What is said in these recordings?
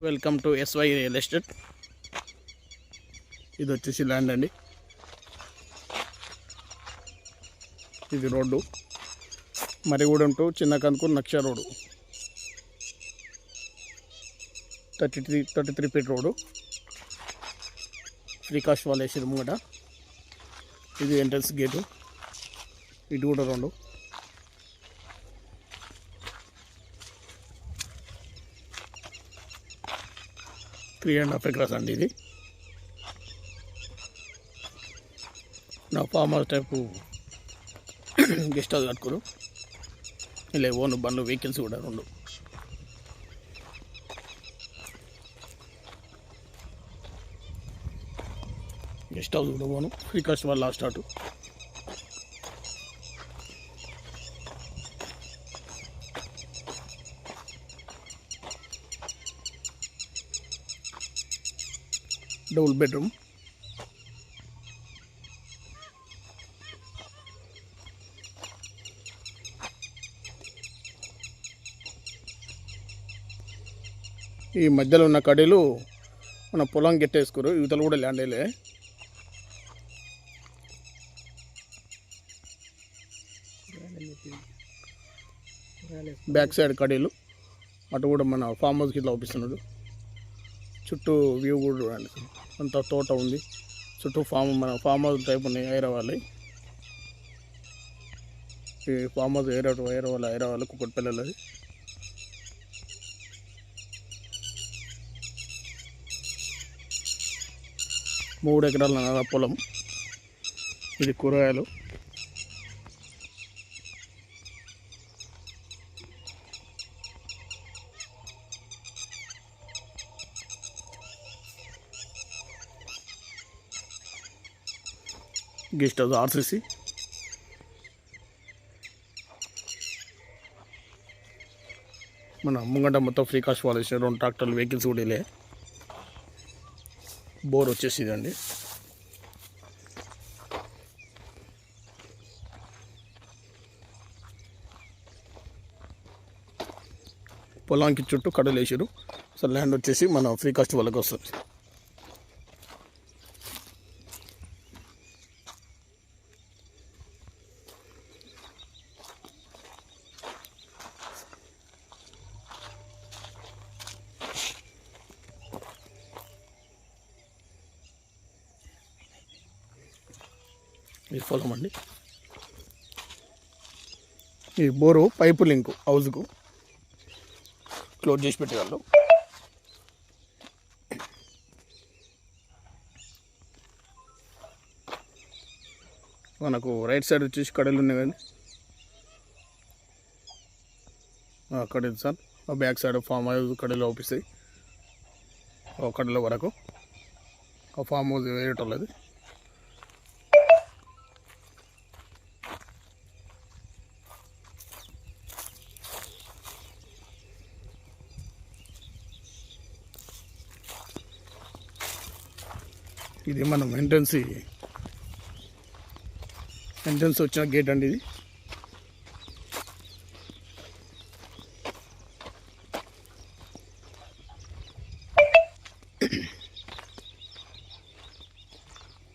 Welcome to SY real estate. ఇది వచ్చేసి land అండి. ఇది రోడ్డు మరిగూడెం టు చిన్న కనుకు నక్ష road 33 feet road. Precast వాళ్ళు వేసారు ముంగట. ఇది ఎంట్రన్స్ గేటు. ఇటు కూడా రెండు. 3.5 acres అండి. ఇది నా farm house type guest house కట్టుకోరు. ఇలా ఓన్ బండ్లు వెహికల్స్ కూడా రెండు. గెస్ట్ హౌస్ కూడా ఓను. ఫ్రీ కాస్ట్ వల్ల స్టార్ట్. Double bedroom. ఈ మధ్యలో ఉన్న కడీలు మన పొలం గెట్టేసుకోరు. యువతలు కూడా ల్యాండ్ వేయలే. బ్యాక్ సైడ్ కడీలు. అటు కూడా మన ఫామ్ హౌస్కి ఇట్లా ఒప్పిస్తున్నాడు. చుట్టూ వ్యూ కూడా చూడండి. అంత తోట ఉంది చుట్టూ. మన ఫామ్ హౌస్ టైప్ ఉన్నాయి. హైదరాబాద్ ఈ ఫామ్ హౌస్ హైదరాబాద్ కుక్కటిపల్లెలది. మూడు ఎకరాల పొలం. ఇది కూరగాయలు. Guest house RCC. మన ముంగట మొత్తం ఫ్రీ కాస్ట్ వాళ్ళు ఇచ్చిన 2 ట్రాక్టర్లు వెహికల్స్ కూడా వెళ్ళే. బోర్ వచ్చేసి ఇదండి. పొలానికి చుట్టూ కడలు వేసారు. అసలు ల్యాండ్ వచ్చేసి మన ఫ్రీ కాస్ట్ వాళ్ళకి వస్తుంది. ఈ పొలం అండి. ఈ బోరు పైపు లింకు హౌస్కు క్లోజ్ చేసి పెట్టేవాళ్ళు. మనకు రైట్ సైడ్ వచ్చేసి కడలు ఉన్నాయి కానీ కడలు sir. Back side farm house కడలు అవుపిస్తాయి. కడల వరకు ఆ ఫామ్ హౌస్ వేరేటోళ్ళది. ఇది మనం ఎంట్రన్స్ వచ్చిన గేట్ అండి. ఇది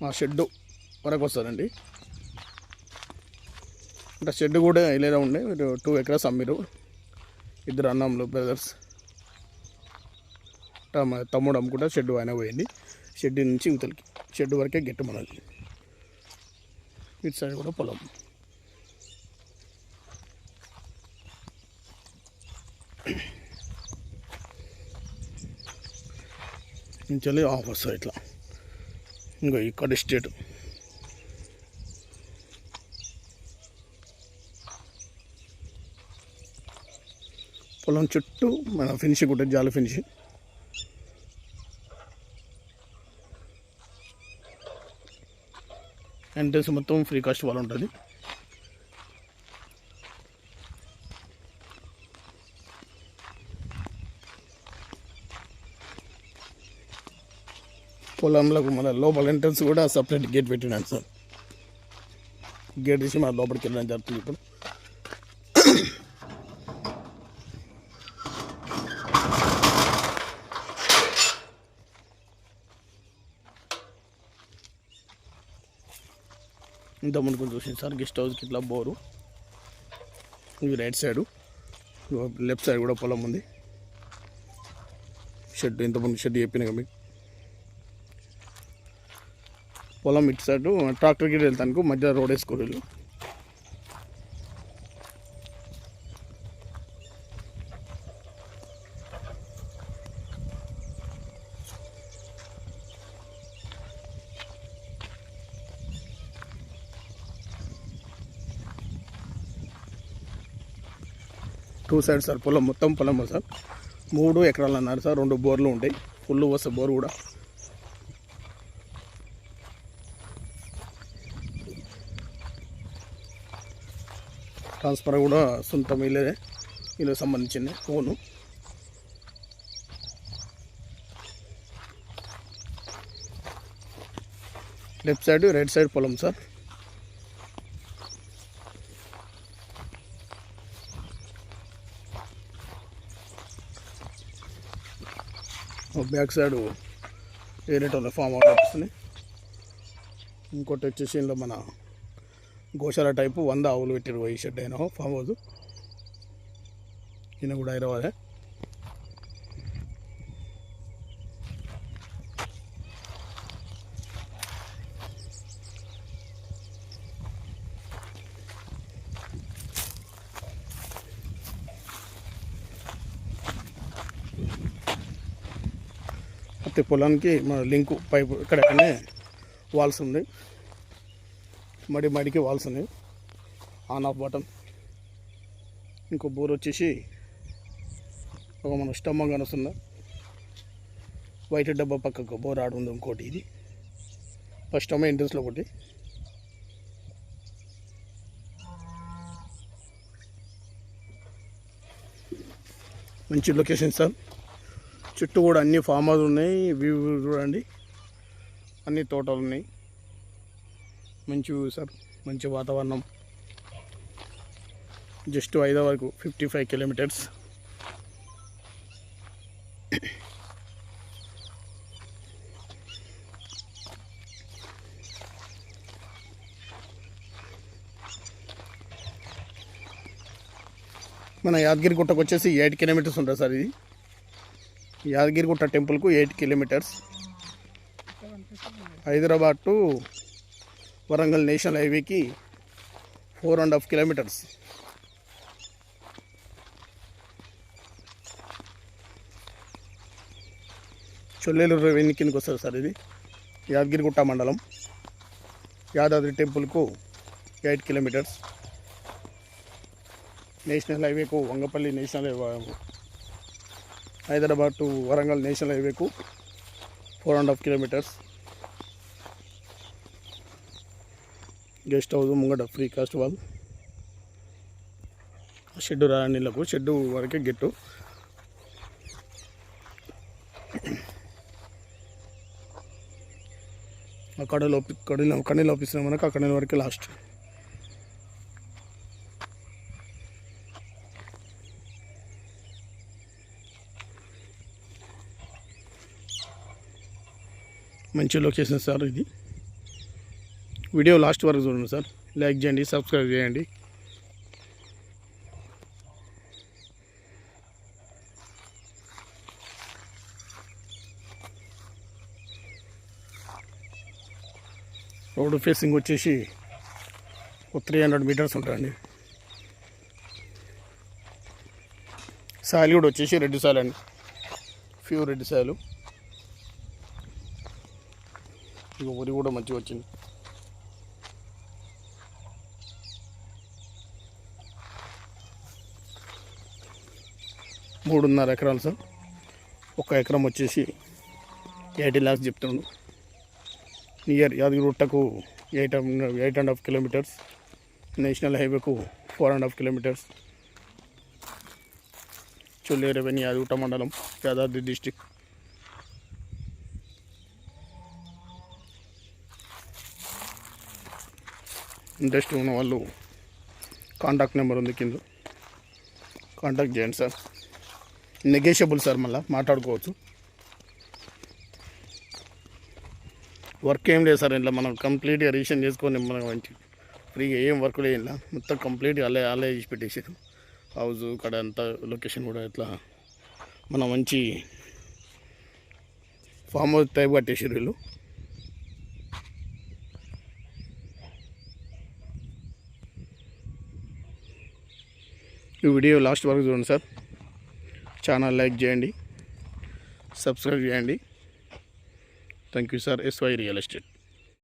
మా షెడ్ వరకు వస్తుందండి. అంటే షెడ్ కూడా ఇలా ఉండే. 2 acres అమ్మిరు. ఇద్దరు అన్నములు బ్రదర్స్. మా తమ్ముడు అమ్ముకుంటా షెడ్ ఆయన పోయింది. షెడ్ నుంచి ఇవతలకి షెడ్ వరకే గెట్టు మనది. ఇటు సైడ్ కూడా పొలం. నుంచి ఆఫ్ వస్తుంది ఇట్లా. ఇంకా ఇక్కడ స్టేట్ పొలం చుట్టూ మన ఫినిషింగ్ ఉంటుంది. జాలి ఫినిషింగ్. ఎంట్రన్స్ మొత్తం ఫ్రీ కాస్ట్ వాళ్ళు ఉంటుంది. పొలంలో మన లోపల ఎంట్రన్స్ కూడా సపరేట్ గేట్ పెట్టినాను సార్. గేట్ తీసి మన లోపలికి వెళ్ళడం జరుగుతుంది ఇప్పుడు. ఇంత ముందుకు చూసింది సార్ గెస్ట్ హౌస్కి ఇట్లా బోరు. ఇది రైట్ సైడు, లెఫ్ట్ సైడ్ కూడా పొలం ఉంది. షెడ్ ఇంతకుముందు షెడ్ చెప్పిన మీకు. పొలం ఇటు సైడు ట్రాక్టర్కి వెళ్తానికి మధ్య రోడ్ వేసుకోరు వీళ్ళు. టూ సైడ్ సార్ పొలం, మొత్తం పొలం సార్. 3 ఎకరాలు అన్నారు సార్. 2 బోర్లు ఉంటాయి. ఫుల్ వస్తే బోర్ కూడా. ట్రాన్స్ఫర్ కూడా సొంతం వీళ్ళకి సంబంధించింది phone. Left side right side పొలం సార్. బ్యాక్ సైడ్ ఏరేటోళ్ళ ఫామ్ హౌస్ వస్తుంది. ఇంకోటి వచ్చేసి ఇందులో మన గోశాల టైపు 100 ఆవులు పెట్టారు. ఈ షెడ్ అయినా ఫామ్ హౌస్. ఈయన కూడా హైదరాబాదే. ప్రతి పొలానికి మన లింకు పైపు ఇక్కడనే వాల్స్ ఉన్నాయి. మడికి వాల్స్ ఉన్నాయి. On off button. ఇంకో బోర్ వచ్చేసి ఒక మన స్టమ్మ కనుస్తుందా వైట్ డబ్బా పక్కకు బోర్ ఆడు ఉంది. ఇంకోటి ఇది ఫస్ట్ స్టమ్మ ఎంట్రన్స్లో ఒకటి. మంచి లొకేషన్ సార్. చుట్టూ కూడా అన్ని ఫామ్ హౌస్ ఉన్నాయి. వ్యూ చూడండి, అన్ని తోటలు ఉన్నాయి. మంచి వ్యూ సార్, మంచి వాతావరణం. జస్ట్ హైదరాబాద్కు 55 కిలోమీటర్స్. మన యాదగిరిగుట్టకు వచ్చేసి 8 కిలోమీటర్స్ ఉంటుంది సార్. ఇది యాదగిరిగుట్ట టెంపుల్కు 8 kilometres. Hyderabad to Warangal national హైవేకి 4.5 కిలోమీటర్స్. చొల్లేరు రెవెన్యూ కిందకి వస్తుంది సార్. ఇది యాదగిరిగుట్ట మండలం. యాదాద్రి టెంపుల్కు 8 కిలోమీటర్స్. నేషనల్ హైవేకు Vangapalli national highway, Hyderabad to Warangal national హైవేకు 4.5 కిలోమీటర్స్. గెస్ట్ హౌస్ ముంగట ఫ్రీ కాస్ట్ వాల్. షెడ్ రాణిలకు షెడ్ వరకే గెట్టు. కడీలో ఆఫీస్ మనకు అక్కడ వరకే లాస్ట్. మంచి లొకేషన్ సార్. ఇది వీడియో లాస్ట్ వరకు చూడండి సార్. లైక్ చేయండి, సబ్స్క్రైబ్ చేయండి. రోడ్ ఫేసింగ్ వచ్చేసి 300 మీటర్స్ ఉంటుందండి. సాయిల్ కూడా వచ్చేసి రెడ్ సాయిల్ అండి, ప్యూర్ రెడ్ సాయిల్. ఇక వరి కూడా మంచిగా వచ్చింది. 3.5 ఎకరాలు సార్. 1 ఎకరం వచ్చేసి 80 lakhs చెప్తున్నాడు. నియర్ యాదగిరిగుట్టకు 8.5 కిలోమీటర్స్. నేషనల్ హైవేకు 4.5 కిలోమీటర్స్. చొల్లేరు రెవెన్యూ యాదగిరిగుట్ట మండలం, యాదాద్రి డిస్టిక్. ఇంట్రెస్ట్ ఉన్న వాళ్ళు కాంటాక్ట్ నెంబర్ ఉంది కింద, కాంటాక్ట్ చేయండి సార్. నెగోషియబుల్ సార్, మళ్ళీ మాట్లాడుకోవచ్చు. వర్క్ ఏం లేదు సార్, ఇంట్లో మనం కంప్లీట్గా రిజిస్ట్రేషన్ చేసుకొని మనం మంచి ఫ్రీగా ఏం వర్క్ లేదు, మొత్తం కంప్లీట్గా అల్లే చేసి పెట్టేసారు. హౌస్ ఇక్కడ అంతా లొకేషన్ కూడా ఇట్లా మన మంచి ఫామ్ హౌస్ టైప్ కట్టేసారు వీళ్ళు. ఈ వీడియో లాస్ట్ వరకు చూడండి సార్. ఛానల్ లైక్ చేయండి, సబ్స్క్రైబ్ చేయండి. Thank you sir. SY real estate.